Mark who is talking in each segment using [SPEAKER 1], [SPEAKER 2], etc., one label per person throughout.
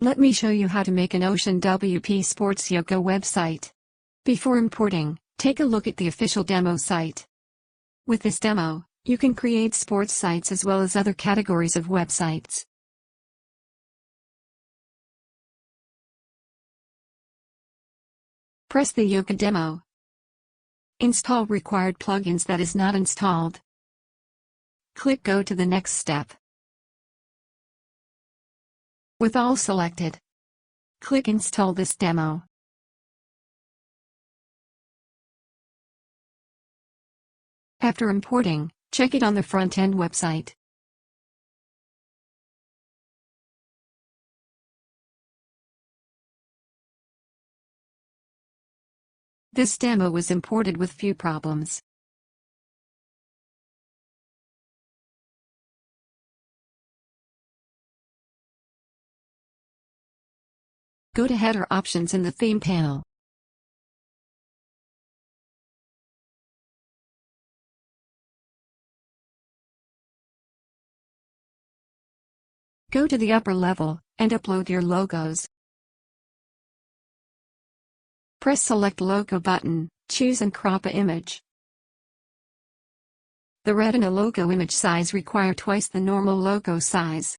[SPEAKER 1] Let me show you how to make an OceanWP Sports Yoga website. Before importing, take a look at the official demo site. With this demo, you can create sports sites as well as other categories of websites. Press the Yoga demo. Install required plugins that is not installed. Click Go to the next step. With all selected, click Install this demo. After importing, check it on the front-end website. This demo was imported with few problems. Go to Header Options in the Theme panel. Go to the upper level, and upload your logos. Press Select Logo button, choose and crop an image. The Retina logo image size require twice the normal logo size.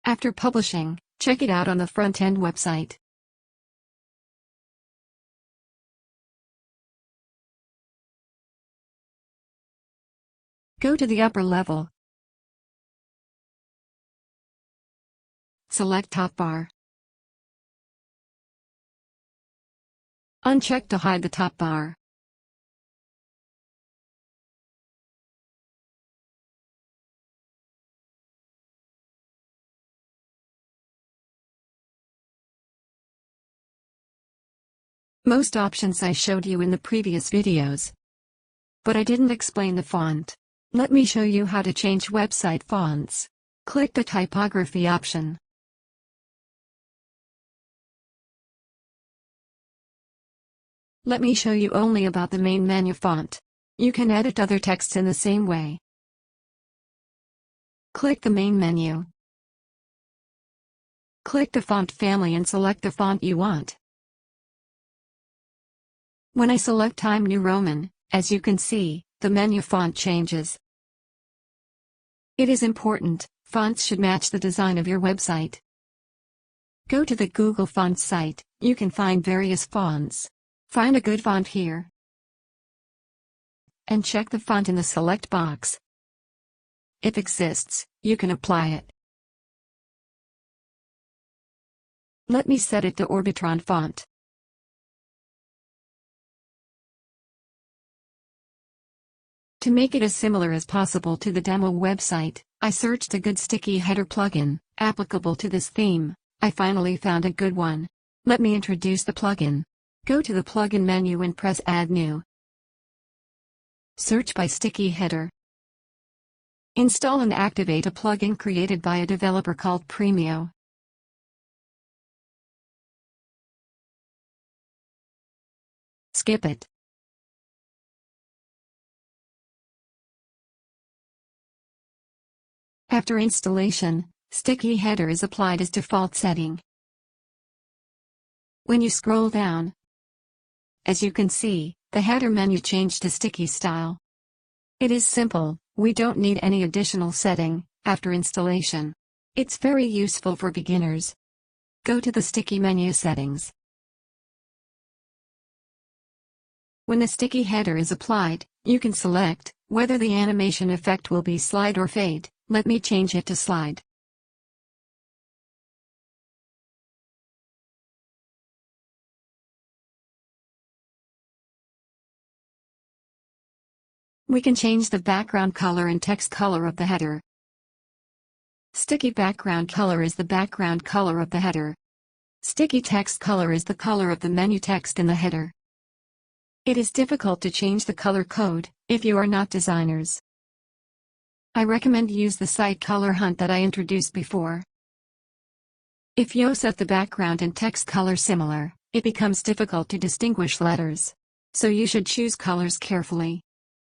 [SPEAKER 1] After publishing, check it out on the front-end website. Go to the upper level. Select Top Bar. Uncheck to hide the top bar. Most options I showed you in the previous videos. But I didn't explain the font. Let me show you how to change website fonts. Click the typography option. Let me show you only about the main menu font. You can edit other texts in the same way. Click the main menu. Click the font family and select the font you want. When I select Time New Roman, as you can see, the menu font changes. It is important, fonts should match the design of your website. Go to the Google Fonts site, you can find various fonts. Find a good font here. And check the font in the select box. If exists, you can apply it. Let me set it to Orbitron font. To make it as similar as possible to the demo website, I searched a good sticky header plugin, applicable to this theme. I finally found a good one. Let me introduce the plugin. Go to the plugin menu and press Add New. Search by sticky header. Install and activate a plugin created by a developer called Premio. Skip it. After installation, sticky header is applied as default setting. When you scroll down, as you can see, the header menu changed to sticky style. It is simple, we don't need any additional setting after installation. It's very useful for beginners. Go to the sticky menu settings. When the sticky header is applied, you can select whether the animation effect will be slide or fade. Let me change it to slide. We can change the background color and text color of the header. Sticky background color is the background color of the header. Sticky text color is the color of the menu text in the header. It is difficult to change the color code if you are not designers. I recommend use the site color hunt that I introduced before. If you set the background and text color similar, it becomes difficult to distinguish letters. So you should choose colors carefully.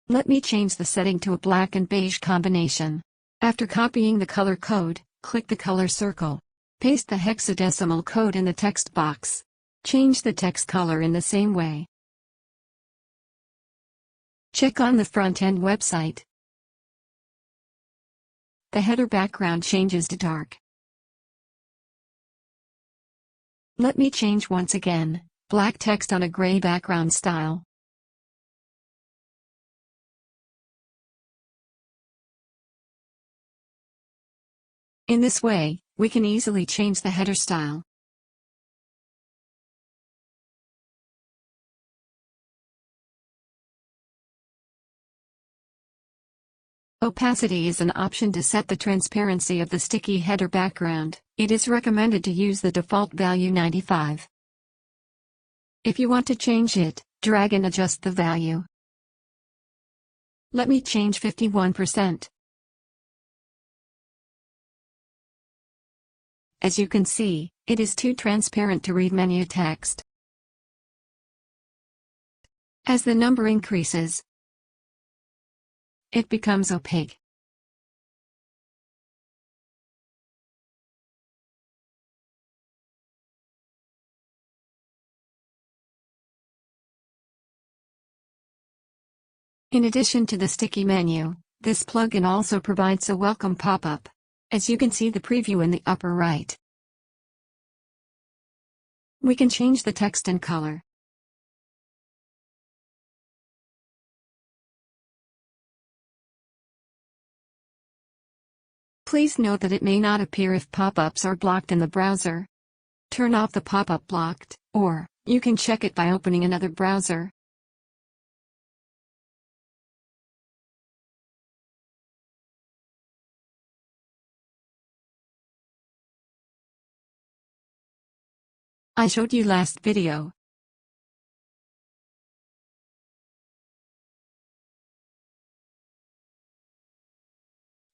[SPEAKER 1] Let me change the setting to a black and beige combination. After copying the color code, click the color circle. Paste the hexadecimal code in the text box. Change the text color in the same way. Check on the front-end website. The header background changes to dark. Let me change once again, black text on a gray background style. In this way, we can easily change the header style. Opacity is an option to set the transparency of the sticky header background. It is recommended to use the default value 95. If you want to change it, drag and adjust the value. Let me change 51%. As you can see, it is too transparent to read menu text. As the number increases, it becomes opaque. In addition to the sticky menu, this plugin also provides a welcome pop-up. As you can see the preview in the upper right. We can change the text and color. Please note that it may not appear if pop-ups are blocked in the browser. Turn off the pop-up blocked, or you can check it by opening another browser. I showed you last video.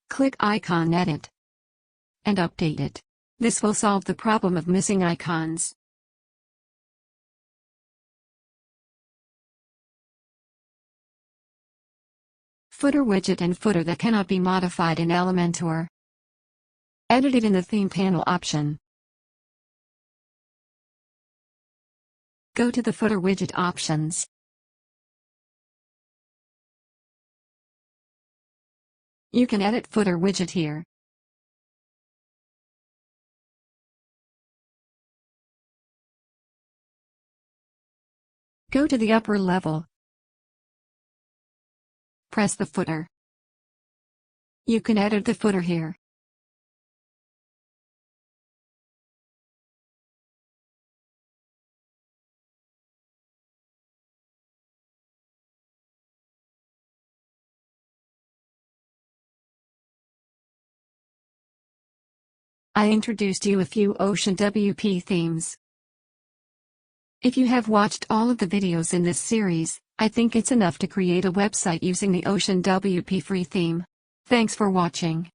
[SPEAKER 1] Click icon edit and update it. This will solve the problem of missing icons. Footer widget and footer that cannot be modified in Elementor. Edit it in the theme panel option. Go to the footer widget options. You can edit footer widget here. Go to the upper level. Press the footer. You can edit the footer here. I introduced you a few OceanWP themes. If you have watched all of the videos in this series, I think it's enough to create a website using the OceanWP free theme. Thanks for watching.